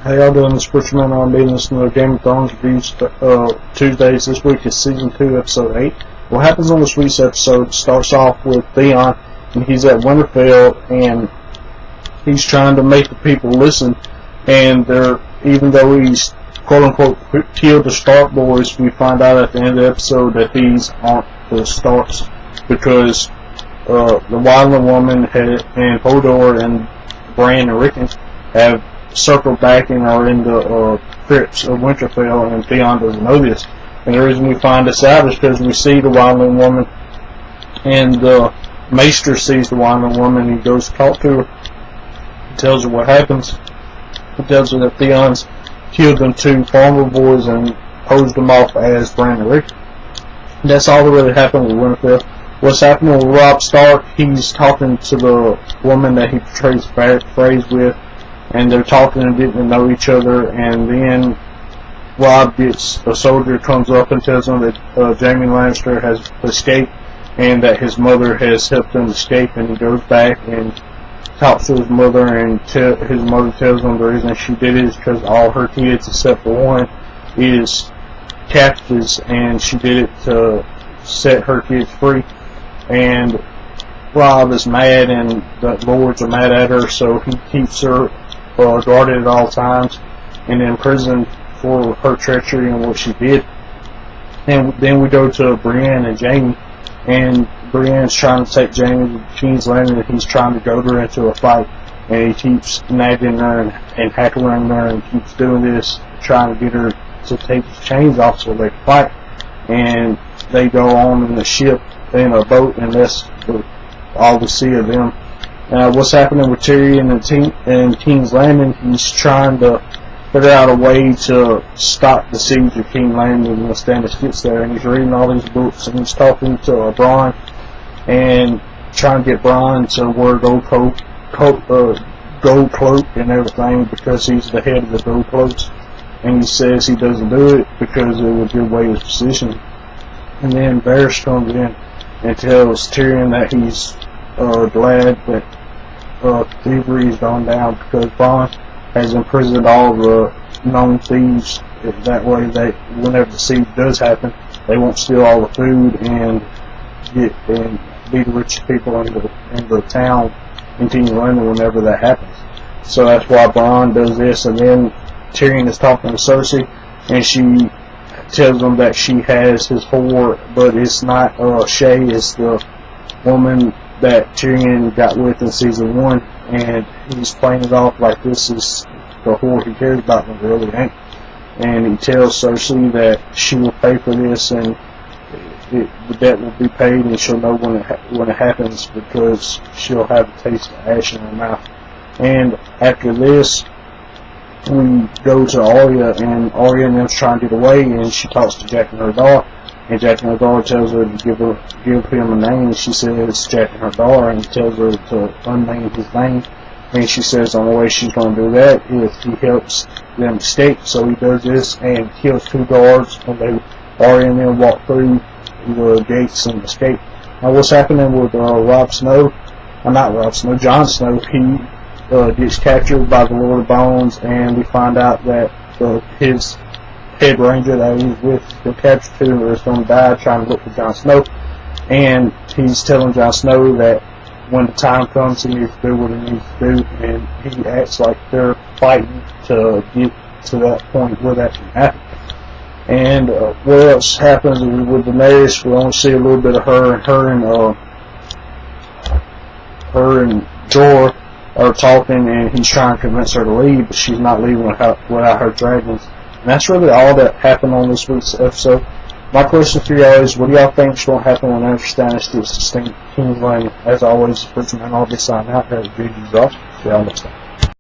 How y'all doing? This is Richmond. I'm being listening to Game of Thrones reviews Tuesdays. This week is Season 2, Episode 8. What happens on this week's episode starts off with Theon, and he's at Winterfell, and he's trying to make the people listen, and even though he's quote-unquote killed the Stark boys, we find out at the end of the episode that these aren't the Starks, because the Wildling woman and Hodor and Bran and Rickon have circled back and are in the crypts of Winterfell, and Theon doesn't know this. And the reason we find this out is because we see the Wildling woman, and the Maester sees the Wildling woman, and he goes to talk to her. He tells her what happens. He tells her that Theon's killed them two farmer boys and posed them off as Bran and Rickon. That's all that really happened with Winterfell. What's happening with Robb Stark, he's talking to the woman that he portrays phrase with, and they're talking and getting to know each other, and then a soldier comes up and tells him that Jaime Lannister has escaped and that his mother has helped him escape, and he goes back and talks to his mother, and his mother tells him the reason she did it is because all her kids except for one is captives, and she did it to set her kids free. And Robb is mad, and the lords are mad at her, so he keeps her guarded at all times and imprisoned for her treachery and what she did. And then we go to Brienne and Jaime, and Brienne's trying to take Jaime to King's Landing, and he's trying to goad her into a fight, and he keeps nagging her and heckling her and keeps doing this, trying to get her to take his chains off so they can fight. And they go on in a ship, in a boat, and that's all we see of them. What's happening with Tyrion and King's Landing? He's trying to figure out a way to stop the siege of King's Landing when Stannis gets there, and he's reading all these books, and he's talking to Bronn and trying to get Bronn to wear gold cloak and everything, because he's the head of the gold cloaks, and he says he doesn't do it because it would give away his position. And then Varys comes in and tells Tyrion that he's glad that thievery has gone down, because Bronn has imprisoned all the known thieves. That way, whenever the siege does happen, they won't steal all the food and be the richest people in the town in King's Landing whenever that happens. So that's why Bronn does this. And then Tyrion is talking to Cersei, and she tells him that she has his whore, but it's not Shay, it's the woman that Tyrion got with in Season 1, and he's playing it off like this is the whore he cares about when it really ain't. And he tells Cersei that she will pay for this, and the debt will be paid, and she'll know when it happens, because she'll have a taste of ash in her mouth. And after this, we go to Arya, and Arya and them's trying to get away, and she talks to Jack and her daughter, and Jack and her daughter tells her to give him a name, and she says Jack and her daughter, and he tells her to unname his name, and she says the only way she's going to do that is if he helps them escape. So he does this and kills two guards, and Arya and them walk through the gates and escape. Now what's happening with Jon Snow? He gets captured by the Lord of Bones, and we find out that his head ranger that he's with has been captured too, and is going to die trying to look for Jon Snow. And he's telling Jon Snow that when the time comes, he needs to do what he needs to do, and he acts like they're fighting to get to that point where that can happen. And what else happens with Daenerys? We only see a little bit of her and Jorah are talking, and he's trying to convince her to leave, but she's not leaving without her dragons. And that's really all that happened on this week's episode. My question for y'all is, what do y'all think is going to happen when Stannis gets to King's Landing? As always, Richmond, I'll be signing out. Have a good day. See y'all next time.